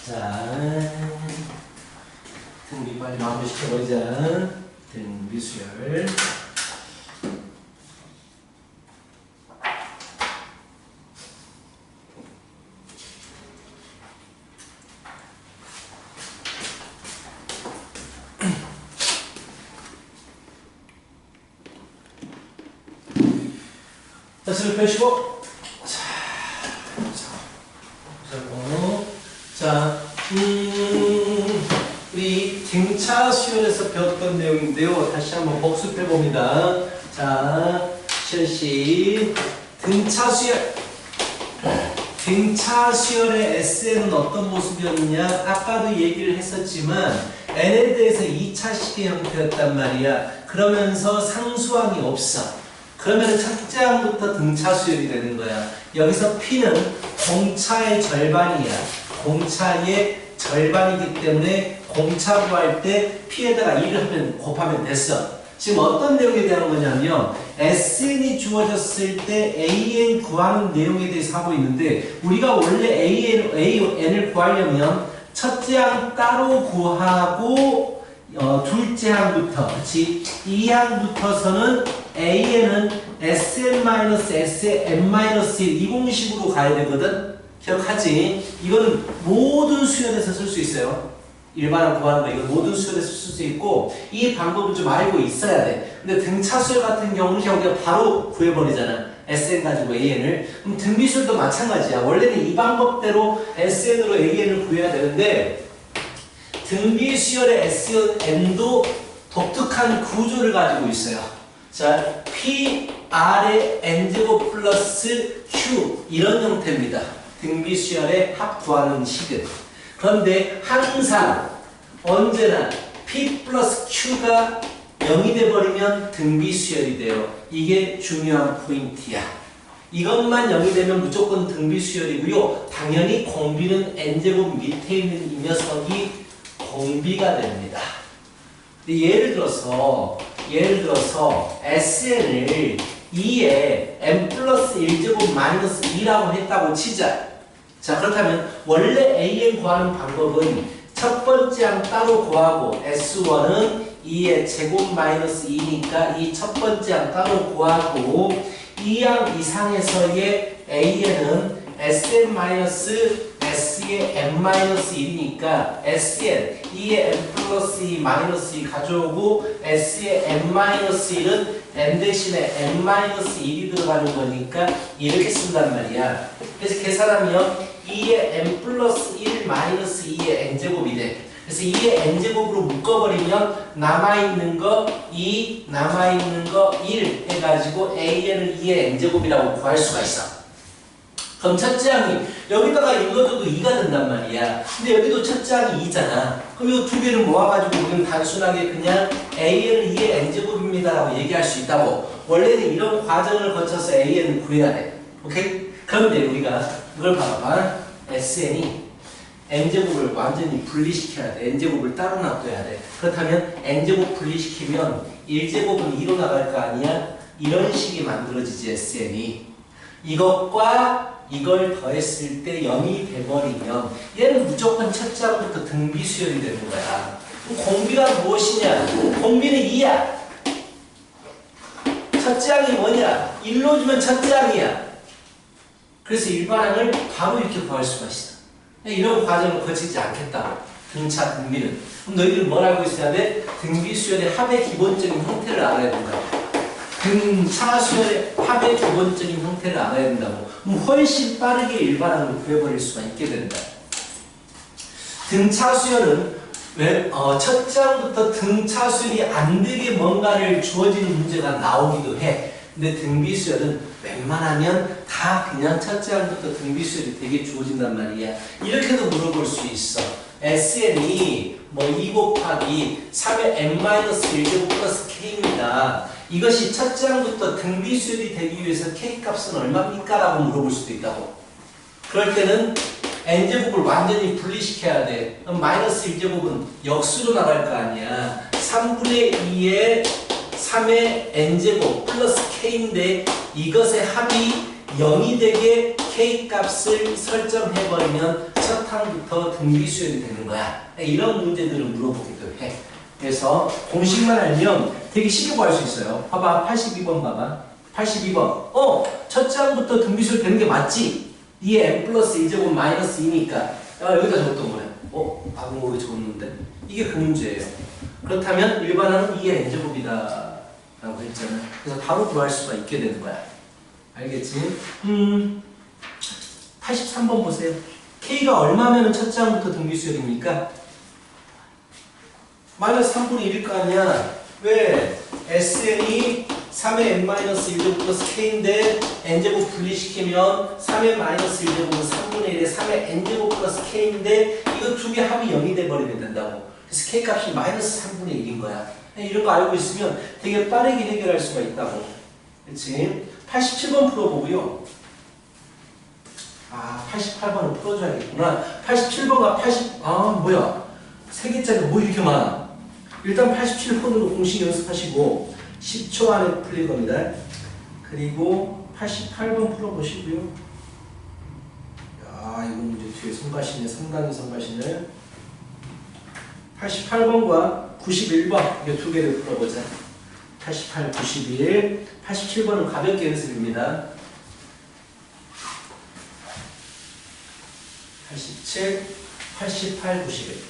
자, 등비 빨리 마무리시켜버리자. 등비 수열. 자, 슬 펴시고. 자, 우리 등차 수열에서 배웠던 내용인데요. 다시 한번 복습해 봅니다. 자, 실시 등차 수열. 등차 수열의 SN은 어떤 모습이었느냐? 아까도 얘기를 했었지만 N에 대해서 2차식의 형태였단 말이야. 그러면서 상수항이 없어. 그러면 첫째 항부터 등차 수열이 되는 거야. 여기서 P는 공차의 절반이야. 공차의 절반이기 때문에 공차 구할 때 P에다가 2를 곱하면 됐어. 지금 어떤 내용에 대한 거냐면 SN이 주어졌을 때 AN 구하는 내용에 대해서 하고 있는데 우리가 원래 AN을 구하려면 첫째 항 따로 구하고 둘째 항부터, 그치? 이 항부터서는 AN은 SN-SN-1 이 공식으로 가야 되거든? 기억하지? 이거는 모든 수열에서 쓸 수 있어요. 일반항 구하는 거, 이건 모든 수열에서 쓸 수 있고, 이 방법을 좀 알고 있어야 돼. 근데 등차수열 같은 경우는 그냥 우리가 바로 구해버리잖아. SN 가지고 AN을. 그럼 등비수열도 마찬가지야. 원래는 이 방법대로 SN으로 AN을 구해야 되는데, 등비수열의 SN도 독특한 구조를 가지고 있어요. 자, P, R의 N제곱 플러스 Q 이런 형태입니다. 등비수열의 합 구하는 식은. 그런데 항상 언제나 P 플러스 Q가 0이 돼버리면 등비수열이 돼요. 이게 중요한 포인트야. 이것만 0이 되면 무조건 등비수열이고요. 당연히 공비는 N제곱 밑에 있는 이 녀석이 공비가 됩니다. 예를 들어서 SN을 2에 n 플러스 1제곱 마이너스 2라고 했다고 치자. 자, 그렇다면 원래 AN 구하는 방법은 첫 번째 항 따로 구하고 S1은 2의 제곱 마이너스 2니까 이 첫 번째 항 따로 구하고 이 항 이상에서의 AN은 SN 마이너스 S의 n-1이니까 Sn 2의 n 플러스 2 마이너스 2 가져오고 S의 n-1은 n 대신에 n-1이 들어가는 거니까 이렇게 쓴단 말이야. 그래서 계산하면 2의 n 플러스 1 마이너스 2의 n제곱이 돼. 그래서 2의 n제곱으로 묶어버리면 남아있는 거 2, 남아있는 거 1 해가지고 AN을 2의 n제곱이라고 구할 수가 있어. 그럼 첫째 항이 여기다가 읽어줘도 2가 된단 말이야. 근데 여기도 첫째 항이 2잖아. 그럼 이 두 개를 모아가지고 우리는 단순하게 그냥 AN을 2의 n제곱입니다 라고 얘기할 수 있다고. 원래는 이런 과정을 거쳐서 AN을 구해야 돼. 오케이? 그런데 우리가 이걸 봐봐. SN이 n제곱을 완전히 분리시켜야 돼. n제곱을 따로 놔둬야 돼. 그렇다면 n제곱 분리시키면 1제곱은 2로 나갈 거 아니야? 이런 식이 만들어지지 SN이. 이것과 이걸 더했을 때 0이 돼버리면 얘는 무조건 첫째 항부터 등비수열이 되는 거야. 그럼 공비가 무엇이냐? 공비는 2야. 첫째 항이 뭐냐? 1로 주면 첫째 항이야. 그래서 일반항을 바로 이렇게 구할 수가 있어. 이런 과정을 거치지 않겠다. 등차, 등비는. 그럼 너희들은 뭘 알고 있어야 돼? 등비수열의 합의 기본적인 형태를 알아야 된다. 등차 수열의 합의 기본적인 형태를 알아야 된다고. 그럼 훨씬 빠르게 일반항을 구해버릴 수가 있게 된다. 등차 수열은 첫째 항부터 등차 수열이 안 되게 뭔가를 주어지는 문제가 나오기도 해. 근데 등비 수열은 웬만하면 다 그냥 첫째 항부터 등비 수열이 되게 주어진단 말이야. 이렇게도 물어볼 수 있어. SN이 뭐 2 곱하기 3의 n-1제곱 플러스 k입니다. 이것이 첫째 항부터 등비수열이 되기 위해서 K값은 얼마입니까? 라고 물어볼 수도 있다고. 그럴 때는 n제곱을 완전히 분리시켜야 돼. 그럼 마이너스 1제곱은 역수로 나갈 거 아니야. 3분의 2의 3의 n제곱 플러스 K인데 이것의 합이 0이 되게 k 값을 설정해버리면 첫 항부터 등비수열이 되는 거야. 이런 문제들을 물어보기도 해. 그래서 공식만 알면 되게 쉽게 구할 수 있어요. 봐봐, 82번 봐봐. 82번. 첫 항부터 등비수열 되는 게 맞지? 2의 n 플러스 1제곱 마이너스 2니까. 여기다 적었던 거야. 왜 적었는데? 이게 그 문제예요. 그렇다면 일반항은 2의 n제곱이다 라고 했잖아. 그래서 바로 구할 수가 있게 되는 거야. 알겠지? 83번 보세요. k가 얼마면 첫 항부터 등비수열입니까? 마이너스 3분의 1일 거 아니야. 왜? SN이 3의 n-1제곱 플러스 k인데 n제곱 분리시키면 3의 마이너스 1제곱은 3분의 1에 3의 n제곱 플러스 k인데 이거 두 개 합이 0이 돼버리면 된다고. 그래서 k 값이 마이너스 3분의 1인 거야. 이런 거 알고 있으면 되게 빠르게 해결할 수가 있다고. 그렇지? 87번 풀어보고요. 88번을 풀어줘야겠구나. 87번과 뭐야? 3개짜리 뭐 이렇게 많아? 일단 87번으로 공식 연습하시고 10초 안에 풀릴 겁니다. 그리고 88번 풀어보시고요. 이거 문제 뒤에 성가시네. 상당히 성가시네. 88번과 91번 이 두 개를 풀어보자. 88, 91, 87번은 가볍게 연습입니다. 87, 88, 91.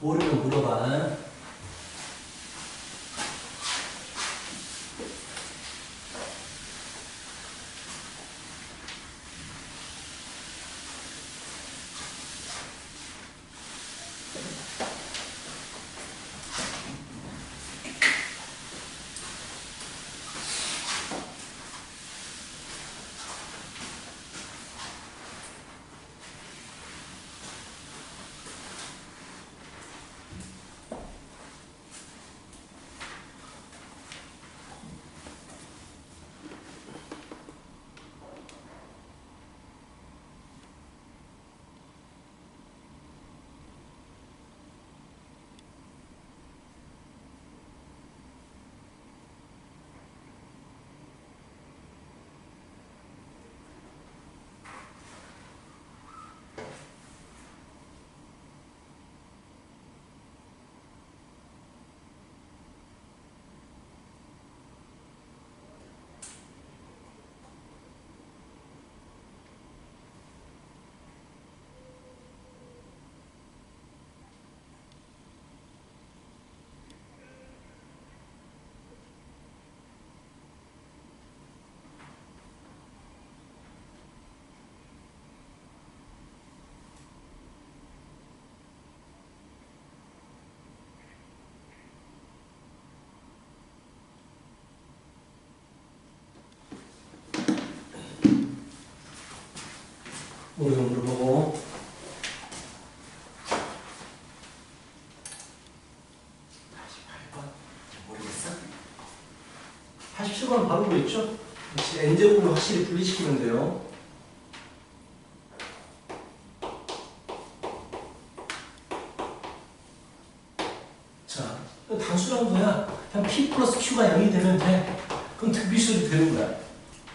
모르면 물어봐. 모르면 물어보고. 88번 모르겠어? 87번 바로 보였죠? n제곱으로 확실히 분리시키면 돼요. 자, 단순한 거야. 그냥 p 플러스 q가 0이 되면 돼. 그럼 등비수열이 되는 거야.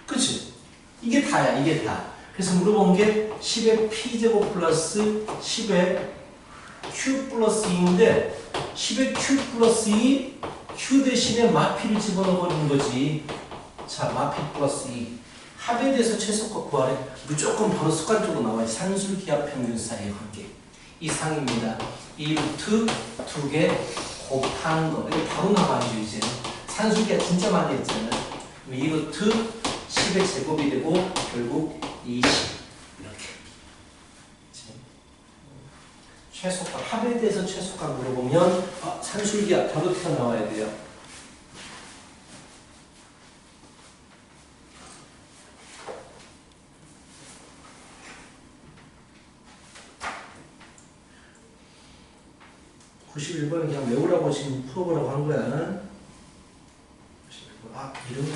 그치? 이게 다야, 이게 다. 그래서 물어본 게 10의 p제곱 플러스 10의 q 플러스 2인데 10의 q 플러스 2 q 대신에 마피를 집어넣어버리는 거지. 자, 마피 플러스 2 합에 대해서 최소값 구하래. 무조건 바로 습관적으로 나와요. 산술기하 평균 사이의 관계. 이 상입니다. 이 루트 두 개 곱한 거. 이거 바로 나와야죠, 이제. 산술기하 진짜 많이 했잖아요. 이 루트 10의 제곱이 되고 결국 20 이렇게. 최소값 합에 대해서 최소값 물어보면 산술기하 바로 튀어나와야 돼요. (91번은) 그냥 외우라고 지금 풀어보라고 한 거야. 91번. 이런 거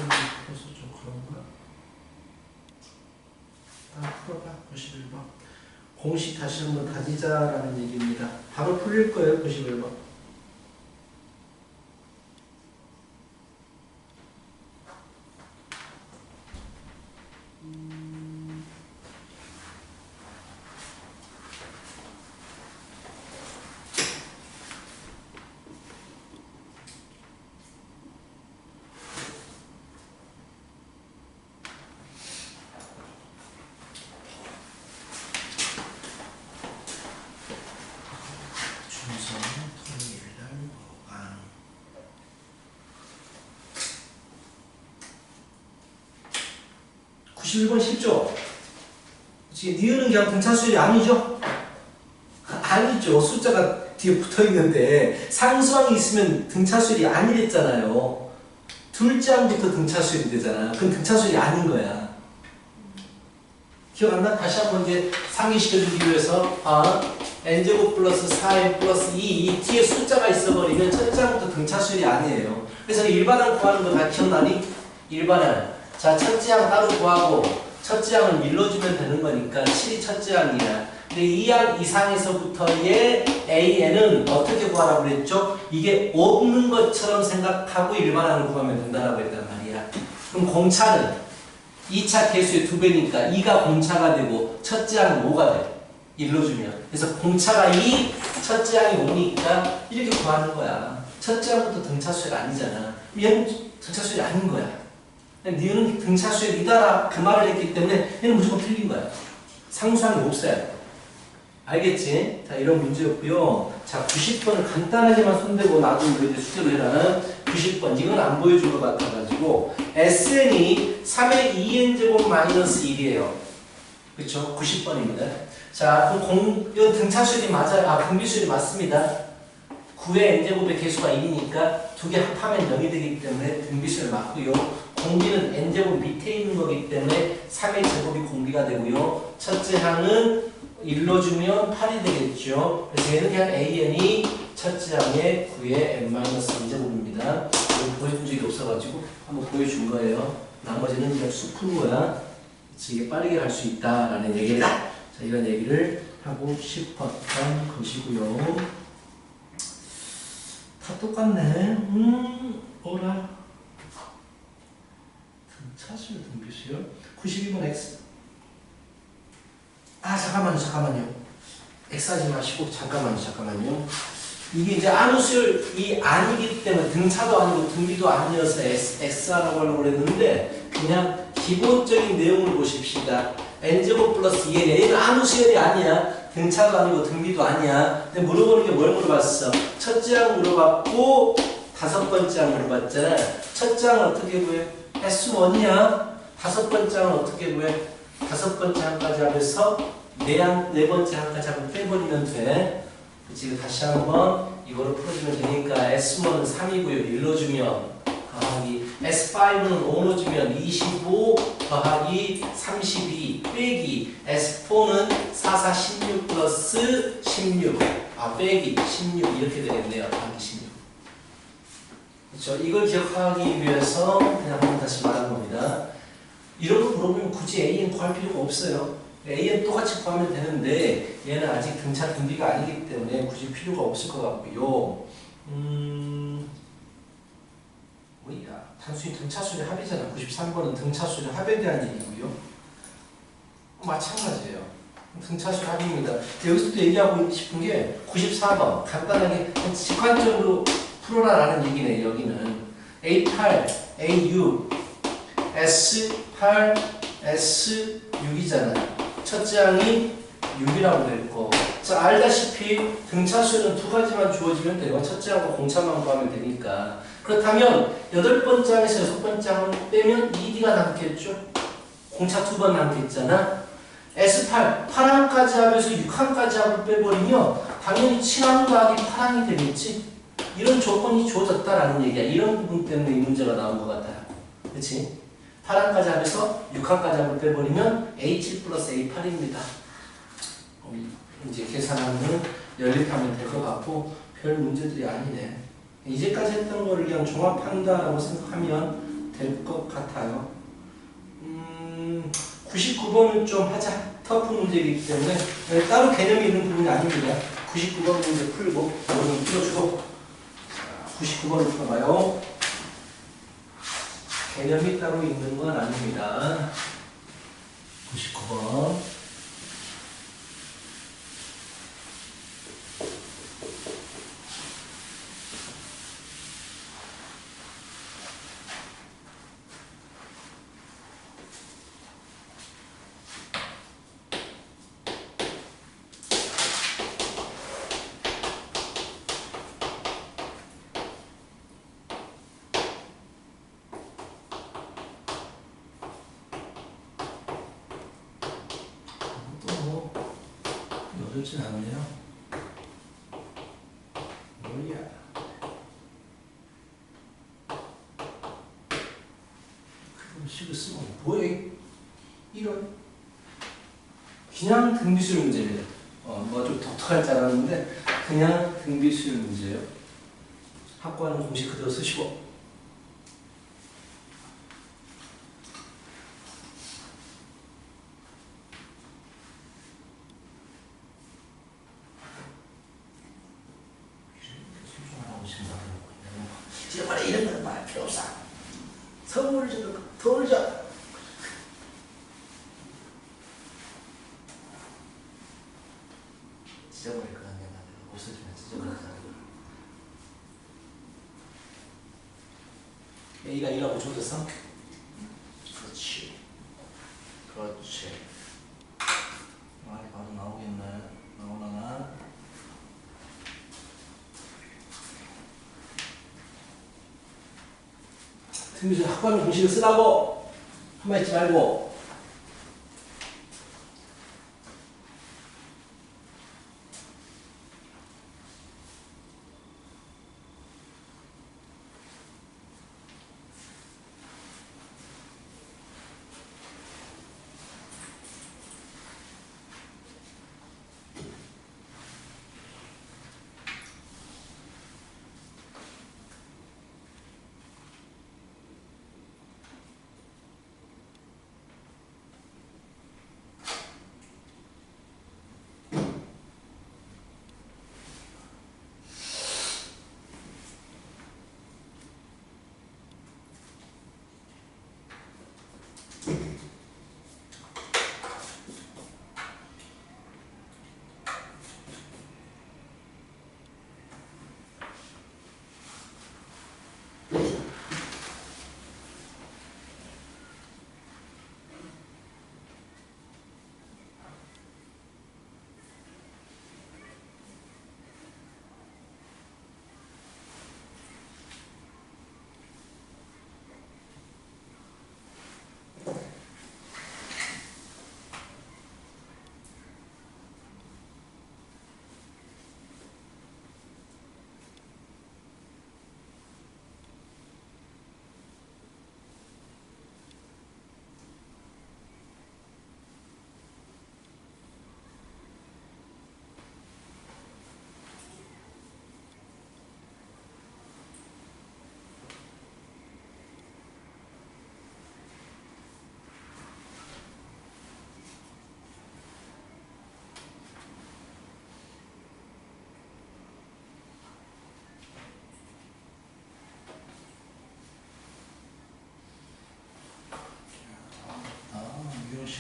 풀어서 좀 그런가? 풀어봐. 91번. 공식 다시 한번 다지자라는 얘기입니다. 바로 풀릴 거예요. 91번. 91번 쉽죠? 지금 니은은 그냥 등차수열이 아니죠? 아니죠. 숫자가 뒤에 붙어있는데 상수항이 있으면 등차수열이 아니랬잖아요. 둘째 항부터 등차수열이 되잖아. 그건 등차수열이 아닌 거야. 기억 안 나? 다시 한번 이제 상기시켜주기 위해서 n제곱 플러스 4n 플러스 2 뒤에 숫자가 있어버리면 첫째 항부터 등차수열이 아니에요. 그래서 일반항 구하는 거 다 기억나니? 일반항. 자, 첫째 항 따로 구하고 첫째 항을 밀어주면 되는 거니까 7이 첫째 항이야. 근데 2항 이상에서부터의 AN은 어떻게 구하라고 그랬죠? 이게 없는 것처럼 생각하고 일반항을 구하면 된다라고 했단 말이야. 그럼 공차는 2차 개수의 2배니까 2가 공차가 되고 첫째 항은 5가 돼. 일러주면. 그래서 공차가 2, 첫째 항이 5니까 이렇게 구하는 거야. 첫째 항부터 등차수열이 아니잖아. 얘는 등차수열이 아닌 거야. 니은 등차수열이다라 그 말을 했기 때문에 얘는 무조건 틀린 거야. 상수항이 없어야 돼. 알겠지? 자, 이런 문제였고요. 자, 90번을 간단하게만 손대고 나도 이제 숙제로 해라. 90번. 이건 안 보여준 것 같아가지고 SN이 3의 2n제곱 마이너스 1이에요. 그쵸? 90번입니다. 자, 그럼 이건 등차수열이 맞아요. 공비수열이 맞습니다. 9의 n제곱의 개수가 1이니까 두 개 합하면 0이 되기 때문에 등비수열 맞고요. 공비는 n제곱 밑에 있는 거기 때문에 3의 제곱이 공비가 되고요. 첫째 항은 1로 주면 8이 되겠죠. 그래서 얘는 그냥 AN이 첫째 항의 9의 n-1제곱입니다. 이거 보여준 적이 없어가지고 한번 보여준 거예요. 나머지는 그냥 쑥 푼 거야. 그래서 이게 빠르게 갈 수 있다라는 얘기다. 자, 이런 얘기를 하고 싶었던 것이고요. 다 똑같네. 뭐라? 등차수열, 등비수열. 92번 X. 잠깐만요. X 하지 마시고, 잠깐만요. 이게 이제 아무수열이 아니기 때문에 등차도 아니고 등비도 아니어서 X라고 하려고 그랬는데, 그냥 기본적인 내용을 보십시다. n제곱 플러스 2n. 얘는 아무수열이 아니야. 등차도 아니고 등비도 아니야. 근데 물어보는 게 뭘 물어봤어? 첫째 항 물어봤고, 다섯 번째 항 물어봤잖아. 첫째 항은 어떻게 구해? S1이야. 다섯 번째 항은 어떻게 구해? 다섯 번째 항까지 하면서 네 번째 항까지 한번 빼버리면 돼. 그치? 다시 한번 이거를 풀어주면 되니까 S1은 3이고요. 1로 주면 더하기 S5는 5로 주면 25 더하기 32 빼기 S4는 4, 4, 16 플러스 16 빼기 16 이렇게 되겠네요. 더하기 16. 그렇죠? 이걸 기억하기 위해서 그냥 한번 다시 말하는 겁니다. 이런 거 물어보면 굳이 AN 구할 필요가 없어요. AN 똑같이 구하면 되는데 얘는 아직 등차 등비가 아니기 때문에 굳이 필요가 없을 것 같고요. 뭐야? 단순히 등차수열 합이잖아. 93번은 등차수열 합에 대한 얘기고요. 마찬가지예요. 등차수열 합입니다. 여기서도 얘기하고 싶은 게 94번 간단하게 직관적으로 풀어라라는 얘기네. 여기는 A8, A6, S8, S6이잖아. 첫째 항이 6이라고 그랬고, 자, 알다시피 등차수열은 두 가지만 주어지면 돼요. 첫째 항과 공차만 구하면 되니까. 그렇다면 여덟 번째 항에서 여섯 번째 항을 빼면 2D가 남겠죠. 공차 두 번 남겠잖아. S8, 8항까지 하면서 6항까지 하고 빼버리면 당연히 7항 더하기 8항이 되겠지. 이런 조건이 주어졌다라는 얘기야. 이런 부분 때문에 이 문제가 나온 것 같아요. 그렇지? 8항까지 하면서 6항까지 한번 빼버리면 A7 플러스 A8입니다. 이제 계산하면 연립하면 될 것 같고 별 문제들이 아니네. 이제까지 했던 거를 그냥 종합한다라고 생각하면 될 것 같아요. 99번은 좀 하자. 터프 문제이기 때문에 따로 개념이 있는 부분이 아닙니다. 99번 문제 풀고 이거는 풀어주고 99번을 풀어봐요. 개념이 따로 있는 건 아닙니다. 99번. 어렵진 않네요. 뭐야? 그럼 식을 쓰고 뭐야? 이런 그냥 등비수열 문제입니다. 뭐 좀 독특할 줄 알았는데 그냥 등비수열 문제예요. 학과는 공식 그대로 쓰시고. 제발 이런 거는 말 필요 없어. 서울을 좀 돌자. 찢어버릴 거야 내가. 없어지면 찢어버릴 거야. A가 2라고 줘줬어? 그렇지. 그렇지. 말이 바로 나오겠네. 나오려나? 등비수 학과는 공식을 쓰라고! 한번 있지 말고.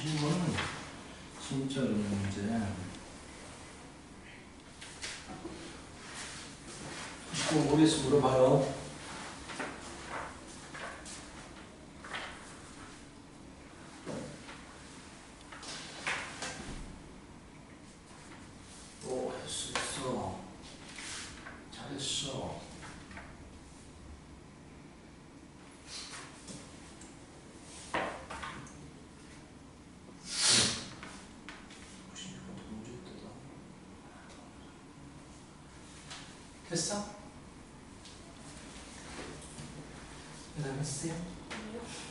이런 거는 진짜 어려운 문제. 혹시 모르겠으면 물어봐요. 오, 할 수 있어. 잘했어. 됐어? 그 다음에 쓰세요.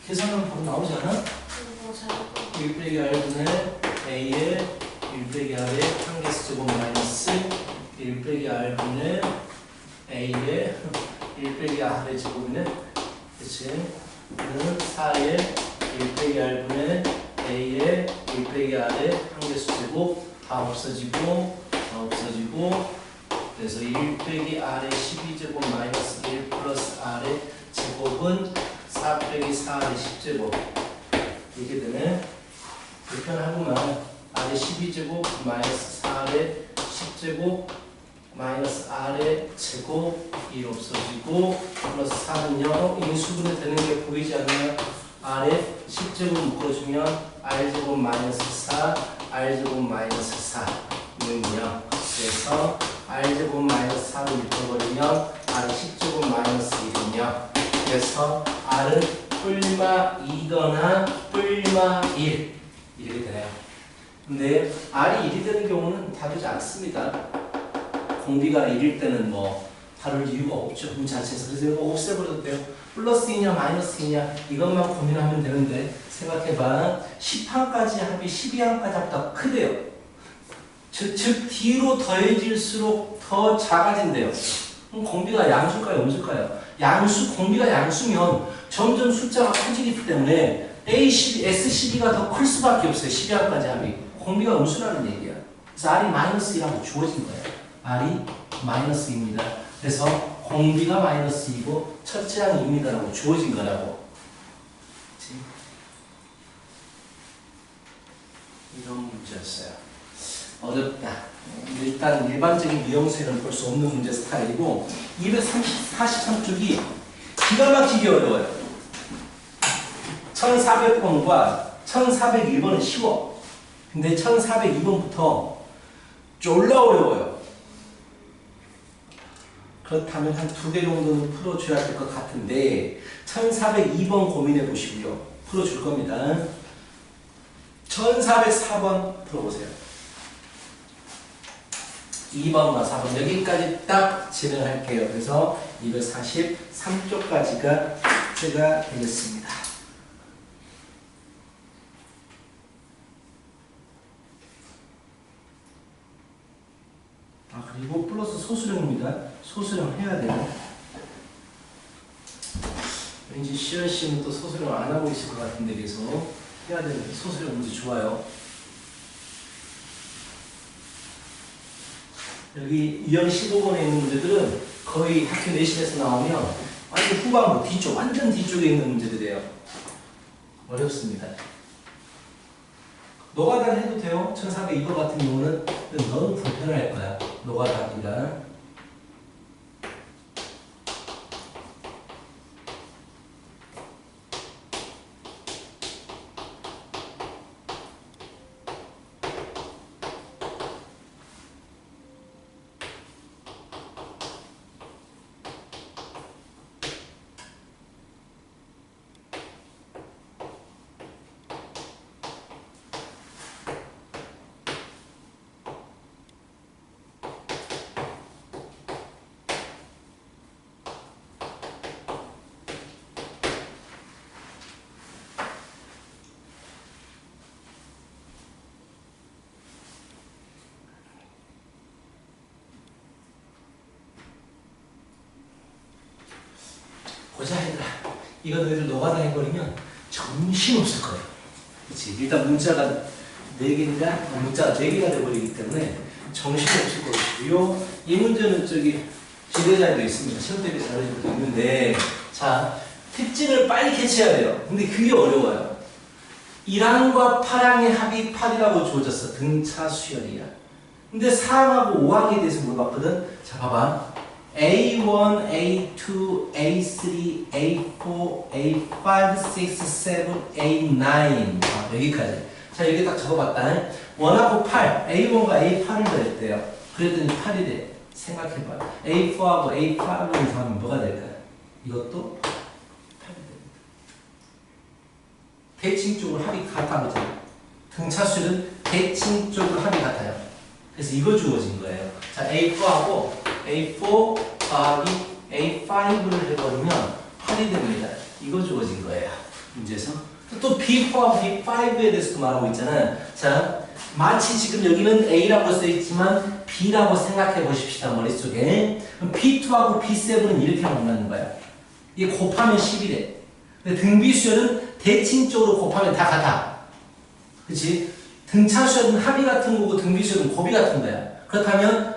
계산은 바로 나오지 않아? 1 빼기 R분의 A의 1 빼기 R의 한 개수 제곱 마이너스 1 빼기 R분의 A의 1 빼기 R의 제곱이네. 그치? 는 4의 1 빼기 R분의 A의 1 빼기 R의 한 개수 제곱 다 없어지고 그래서 1 빼기 R의 12제곱 마이너스 1 플러스 R의 제곱은 4 빼기 4R의 10제곱 이렇게 되네. 불편하구만. R의 12제곱 마이너스 4R의 10제곱 마이너스 R의 제곱 1 없어지고 플러스 4는요. 인수분해 되는 게 보이지 않나요? R의 10제곱 묶어주면 R제곱 마이너스 4 R제곱 마이너스 4 이는요. 그래서 R제곱 마이너스 4를 묶어버리면 R의 10제곱 마이너스 1은요. 그래서 R은 뿔마 2거나 뿔마 1 이렇게 되네요. 근데 R이 1이 되는 경우는 다루지 않습니다. 공비가 1일 때는 뭐 다룰 이유가 없죠. 문 자체에서. 그래서 이거 없애버려도 돼요. 플러스 2냐 마이너스 2냐 이것만 고민하면 되는데 생각해봐. 10항까지 합이 12항까지 합보다 크대요. 즉 D로 더해질수록 더 작아진대요. 그럼 공비가 양수일까요? 음수일까요? 양수, 공비가 양수면 점점 숫자가 커지기 때문에 S12가 더 클 수밖에 없어요. 12항까지 합이. 공비가 음수라는 얘기야. 그래서 R이 마이너스 2라고 주어진 거예요. R이 마이너스 2입니다. 그래서 공비가 마이너스 2고 첫째 항이 2입니다라고 주어진 거라고. 그치? 이런 문제였어요. 어렵다. 일단 일반적인 유형수에는 볼 수 없는 문제 스타일이고 243쪽이 기가 막히게 어려워요. 1400번과 1401번은 쉬워. 근데 1402번부터 졸라 어려워요. 그렇다면 한 2개 정도는 풀어줘야 될 것 같은데 1402번 고민해 보시고요. 풀어줄 겁니다. 1404번 풀어보세요. 2번과 4번 여기까지 딱 진행할게요. 그래서 243쪽까지가 제가 되겠습니다. 그리고 플러스 소수령입니다. 소수령 해야 돼요. 왠지 시연씨는 또 소수령 안 하고 있을 것 같은데 계속 해야 되는데 소수령 문제 좋아요. 여기 유형 15번에 있는 문제들은 거의 학교 내신에서 나오면 완전 후반부 뒤쪽, 완전 뒤쪽에 있는 문제들이에요. 어렵습니다. 노가다는 해도 돼요. 1402번 같은 경우는 너무 불편할 거야. 노가다기가. 보자 얘들아. 이거 너희들 노가다 해버리면 정신없을 거예요. 그치? 일단 문자가 4개인가? 문자가 4개가 돼버리기 때문에 정신없을 것이고요. 이 문제는 저기 지대자에도 있습니다. 시험 대비 자료에도 있는데 자, 특징을 빨리 캐치해야 돼요. 근데 그게 어려워요. 1항과 8항의 합이 8이라고 주어졌어. 등차 수열이야. 근데 4항하고 5항에 대해서 물어봤거든. 자, 봐봐. A1, A2, A3, A4, A5, 6, 7, A9 여기까지. 자 여기 딱 적어봤다. 1하고 8, A1과 A8을 더했대요. 그랬더니 8이래. 생각해봐. A4하고 A5을 더하면 뭐가 될까요? 이것도 8이 됩니다. 대칭적으로 합이 같다고 했잖아요. 등차수는 대칭적으로 합이 같아요. 그래서 이거 주어진 거예요. 자 A4하고 A4 더하기 A5를 해버리면 8이 됩니다. 이거 주어진 거예요. 문제에서. 또 B4하고 B5에 대해서도 말하고 있잖아요. 자, 마치 지금 여기는 A라고 써있지만 B라고 생각해 보십시다. 머릿속에. 그럼 B2하고 B7은 이렇게 만나는 거야. 이게 곱하면 10이래. 근데 등비수열은 대칭적으로 곱하면 다 같아. 그치? 등차수열은 합이 같은 거고 등비수열은 곱이 같은 거야. 그렇다면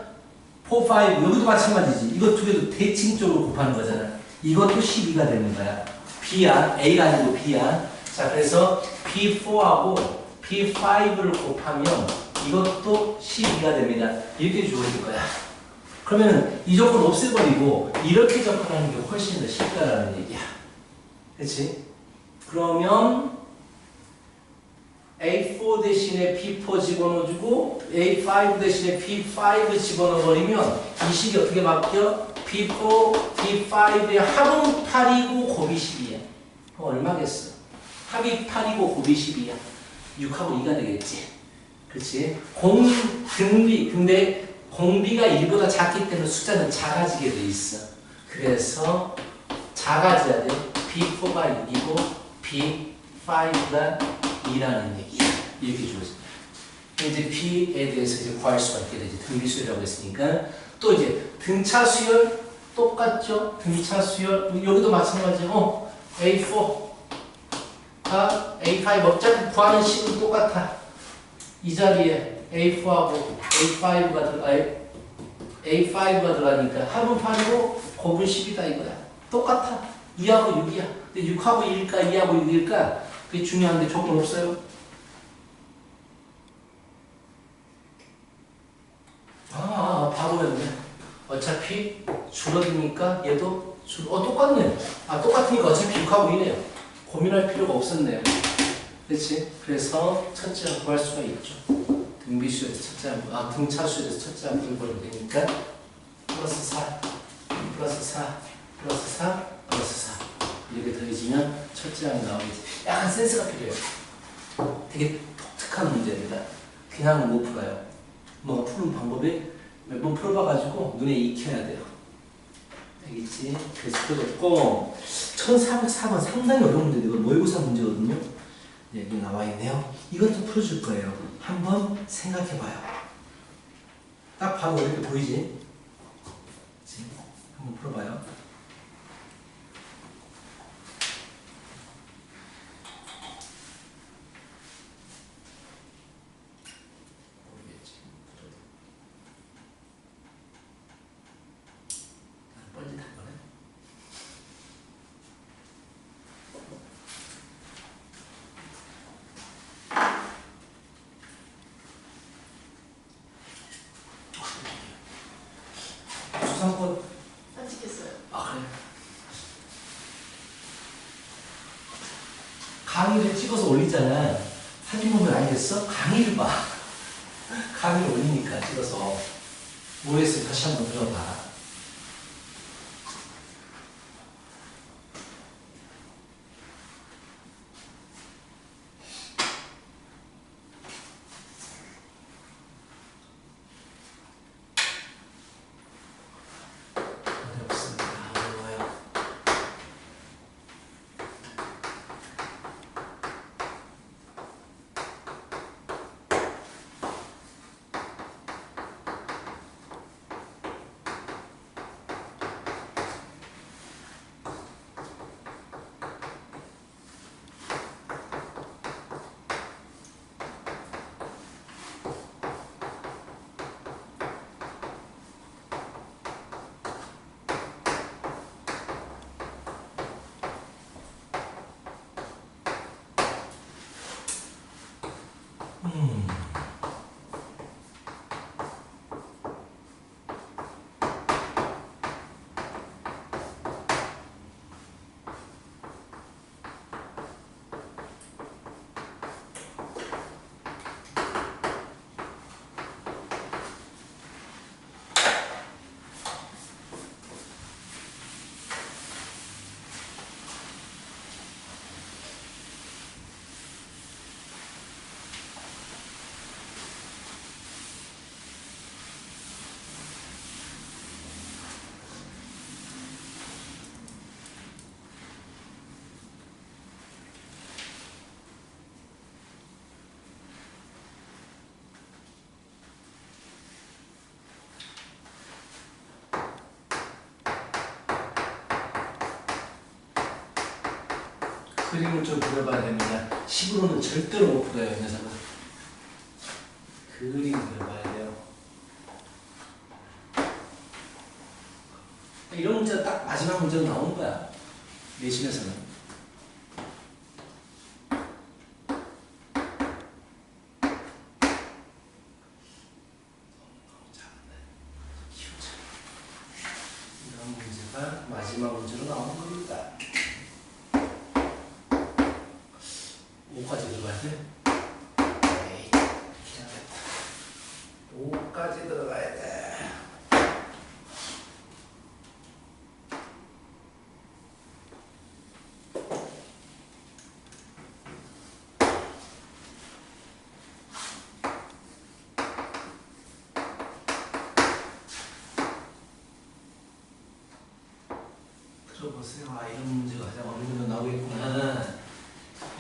4, 5 여기도 마찬가지지. 이거 두 개도 대칭적으로 곱하는 거잖아. 이것도 12가 되는 거야. B야. A가 아니고 B야. 자, 그래서 B4하고 B5를 곱하면 이것도 12가 됩니다. 이렇게 주어질 거야. 그러면 이 조건 없애버리고 이렇게 접근하는 게 훨씬 더 쉽다라는 얘기야. 그치? 그러면 A4 대신에 P4 집어넣어주고 A5 대신에 P5 집어넣어버리면 이 식이 어떻게 바뀌어? P4, P5의 합은 8이고 곱이 10이야. 그럼 얼마겠어? 합이 8이고 곱이 10이야. 6하고 2가 되겠지. 그렇지? 등비. 근데 공비가 1보다 작기 때문에 숫자는 작아지게 돼 있어. 그래서 작아져야 돼. B4가 6이고 B5가 2라는 얘기야. 이렇게 주어져. 이제 B에 대해서 이제 구할 수가 있게 되지. 등비수열이라고 했으니까. 또 이제 등차 수열 똑같죠? 등차 수열 여기도 마찬가지고 A4가 A5 어차피 구하는 식은 똑같아. 이 자리에 A4하고 A5가 들어가니까 합은 8이고 곱은 10이다 이거야. 똑같아. 2하고 6이야. 근데 6하고 1일까 2하고 6일까 그게 중요한데 조건 없어요. 바보였네. 어차피 줄어드니까 얘도 똑같네. 똑같으니까 어차피 6하고 2네요. 고민할 필요가 없었네요. 그렇지? 그래서 첫째 항 구할 수가 있죠. 등비수에서 첫째 항, 등차수에서 첫째 항 구하면 되니까 플러스 4, 플러스 4, 플러스 4, 플러스 4 이렇게 더해지면 첫째 항이 나오겠지. 약간 센스가 필요해요. 되게 독특한 문제입니다. 그냥 못 풀어요. 뭐가 푸는 방법이 몇 번 풀어봐가지고 눈에 익혀야 돼요. 알겠지? 그래서 풀어줬고 1404번 상당히 어려운 문제인데 이거 모의고사 문제거든요. 여기 나와 있네요. 이것도 풀어줄 거예요. 한번 생각해봐요. 딱 봐도 이렇게 보이지? 그치? 한번 풀어봐요. 모르겠지. 뻘짓한 거네. 수상권 안 찍혔어요. 그래. 강의를 찍어서 올리잖아. 사진 보면 알겠어? 강의를 봐. 강의를 올리니까 찍어서. 모르겠으면 다시 한번 들어봐. 어렵습니다. 어려워요. 그림을 좀 그려봐야 됩니다. 식으로는 절대로 못 풀어요, 이 녀석은. 그림 그려봐야 돼요. 이런 문제가 딱 마지막 문제로 나오는 거야. 내신에서는. 이런 문제가 마지막 문제로 나오는 겁니다. 5까지 들어가야 돼? 에이, 기다렸다. 5까지 들어가야 돼. 보세요. 이런 문제가 가장 어려운 거 나오겠구나.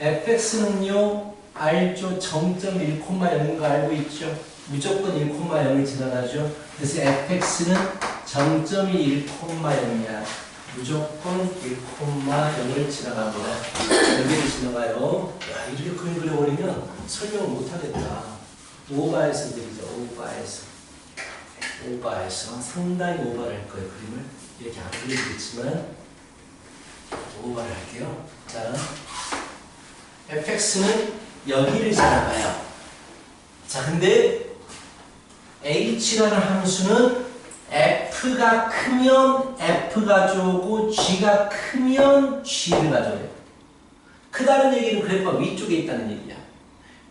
fx는요, 알죠? 정점 1,0인 거 알고 있죠? 무조건 1,0을 지나가죠. 그래서 fx는 정점이 1,0이야. 무조건 1,0을 지나갑니다. 여기를 지나가요. 야, 이렇게 그림 그려버리면 설명을 못하겠다. 오버해서 드리죠. 오버해서 상당히 오버를 할 거예요. 그림을 이렇게 안 그려지겠지만 오버를 할게요. 자, fx는 여기를 지나가요. 자, 근데 h라는 함수는 f가 크면 f 가져오고 g가 크면 g를 가져와요. 크다는 얘기는 그래프가 위쪽에 있다는 얘기야.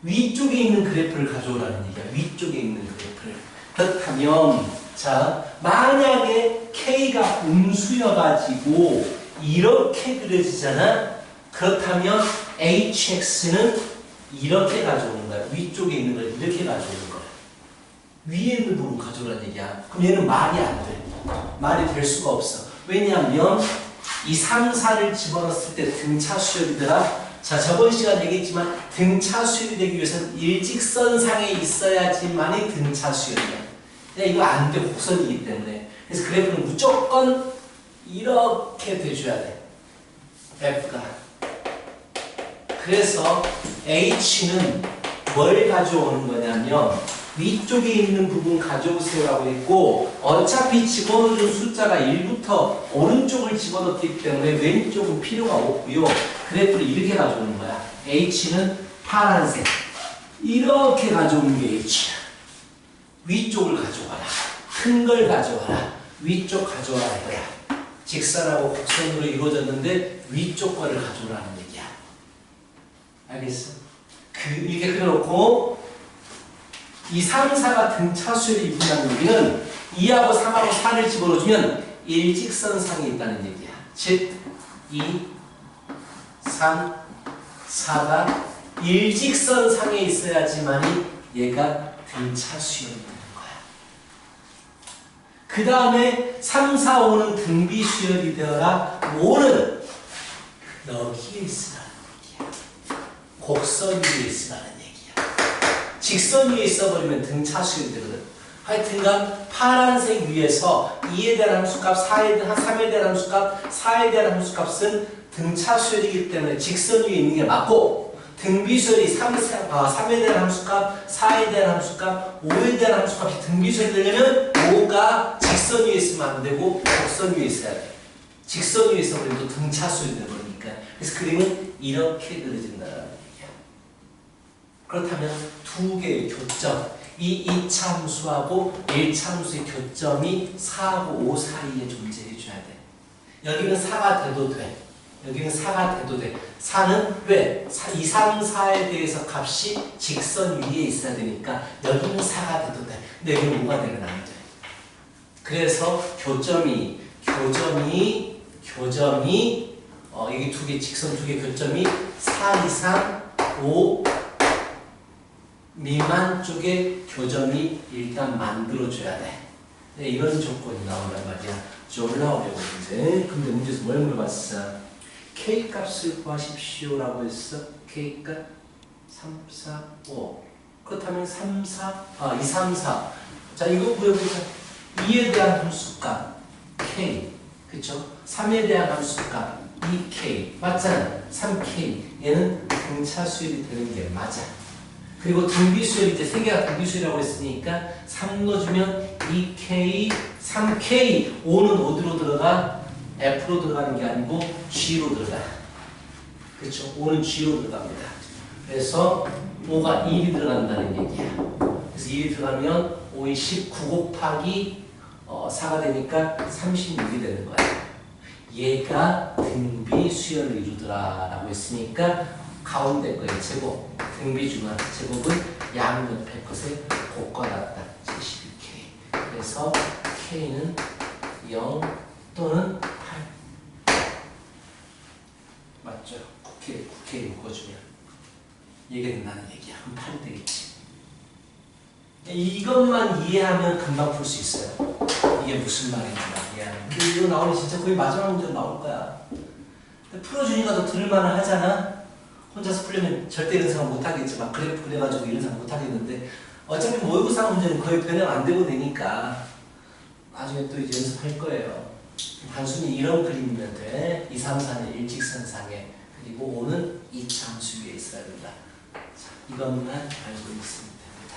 위쪽에 있는 그래프를 가져오라는 얘기야. 위쪽에 있는 그래프를. 그렇다면 자, 만약에 k가 음수여가지고 이렇게 그려지잖아. 그렇다면 hx는 이렇게 가져오는 거야. 위쪽에 있는 걸 이렇게 가져오는 거야. 위에 있는 부분 가져오라는 얘기야. 그럼 얘는 말이 안 돼. 말이 될 수가 없어. 왜냐하면 이 3, 4를 집어넣었을 때 등차 수열이더라. 자, 저번 시간 얘기했지만 등차 수열이 되기 위해서는 일직선상에 있어야지만이 등차 수열이야. 이거 안 돼. 곡선이기 때문에. 그래서 그래프는 무조건 이렇게 돼줘야 돼. F가. 그래서 H는 뭘 가져오는 거냐면 위쪽에 있는 부분 가져오세요라고 했고 어차피 집어넣은 숫자가 1부터 오른쪽을 집어넣기 때문에 왼쪽은 필요가 없고요. 그래프를 이렇게 가져오는 거야. H는 파란색. 이렇게 가져오는 게 H야. 위쪽을 가져와라. 큰 걸 가져와라. 위쪽 가져와라 이거야. 직선하고 곡선으로 이루어졌는데 위쪽 거를 가져오라는 얘기야. 알겠어? 이렇게 그려놓고 이 3, 4가 등차수열이 있다는 얘기는 2하고 3하고 4를 집어넣어주면 일직선상에 있다는 얘기야. 즉 2, 3, 4가 일직선상에 있어야지만이 얘가 등차수열이 되는 거야. 그 다음에 3, 4, 5는 등비수열이 되어라. 5는 여기에 있으라는 얘기야. 곡선 위에 있으라는 얘기야. 직선 위에 있어버리면 등차수열이 되거든. 하여튼간 파란색 위에서 2에 대한 함수값, 3에 대한 함수값, 4에 대한 함수값은 등차수열이기 때문에 직선 위에 있는 게 맞고 등비수열이 3에 대한 함수값, 4에 대한 함수값, 5에 대한 함수값이 등비수열이 되려면 5가 직선 위에 있으면 안 되고 곡선 위에 있어야 돼. 직선 위에 있어버리면 또 등차수열이 되버리니까. 그래서 그림은 이렇게 그려진다는 얘기야. 그렇다면 두 개의 교점, 이 2차 함수하고 1차 함수의 교점이 4하고 5 사이에 존재해줘야 돼. 여기는 4가 돼도 돼. 여기는 4가 돼도 돼. 4는 왜? 2, 3, 4에 대해서 값이 직선 위에 있어야 되니까 여기는 4가 돼도 돼. 근데 여기는 5가 되면 안 돼. 그래서 교점이 여기 두 개, 직선 두 개 교점이 4 이상 5 미만 쪽에 교점이 일단 만들어줘야 돼. 네, 이런 조건이 나온단 말이야. 졸라 어려운 문제. 근데 문제에서 뭘 물어봤어? K 값을 구하십시오라고 했어. K 값 3, 4, 5. 그렇다면 3, 4, 2, 3, 4. 자, 이거 구해보자. 2에 대한 함수값 K. 그쵸? 3에 대한 함수값 2K. 맞잖아. 3K. 얘는 등차 수열이 되는 게 맞아. 그리고 등비수열이 이제 3개가 등비수열이라고 했으니까 3 넣어주면 2K, 3K. 5는 어디로 들어가? F로 들어가는 게 아니고 G로 들어가. 그렇죠? 5는 G로 들어갑니다. 그래서 5가 1이 들어간다는 얘기야. 그래서 1이 들어가면 5의 19 곱하기 4가 되니까 36이 되는 거야. 얘가 등비수열을 이루더라라고 했으니까 가운데 거의 제곱, 등비중한 제곱은 양 옆에 것에 곱과같다. 72K. 그래서 K는 0 또는 8. 맞죠? 9K 묶어주면 이게 된다는 얘기야. 그럼 8이 되겠지. 이것만 이해하면 금방 풀 수 있어요. 이게 무슨 말인지 말이야. 근데 이거 나오면 진짜 거의 마지막 문제로 나올 거야. 근데 풀어주니까 더 들을만은 하잖아. 혼자서 풀려면 절대 이런 생각 못 하겠지만 그래프 그래가지고 이런 생각 못 하겠는데 어차피 모의고사 문제는 거의 변형 안 되고 되니까 나중에 또 이제 연습할 거예요. 단순히 이런 그림이면 돼. 2, 3, 4는 일직선상에 그리고 5는 이차함수 위에 있어야 된다. 자, 이것만 알고 있으면 됩니다.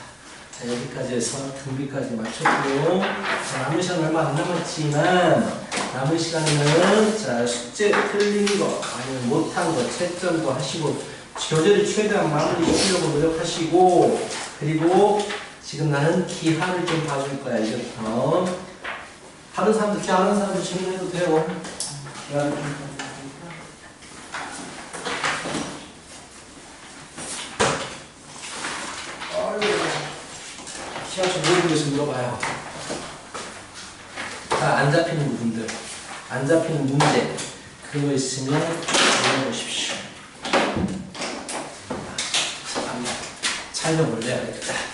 자, 여기까지 해서 등비까지 마쳤고 자, 남은 시간 얼마 안 남았지만 남은 시간에는 자, 숙제 틀린 거 아니면 못한 거 채점도 하시고 교재를 최대한 마무리 시키려고 노력하시고 그리고 지금 나는 기하를 좀 봐줄 거야. 이제부터 다른 사람들 기하 하는 사람들 질문해도 돼요. 기하를 좀 봐줄 테니까. 기하 좀 모르겠어 물어봐요. 자, 안 잡히는 부분들, 안 잡히는 문제 그거 있으면 물어보십시오. 잠깐만 촬영 올려야겠다.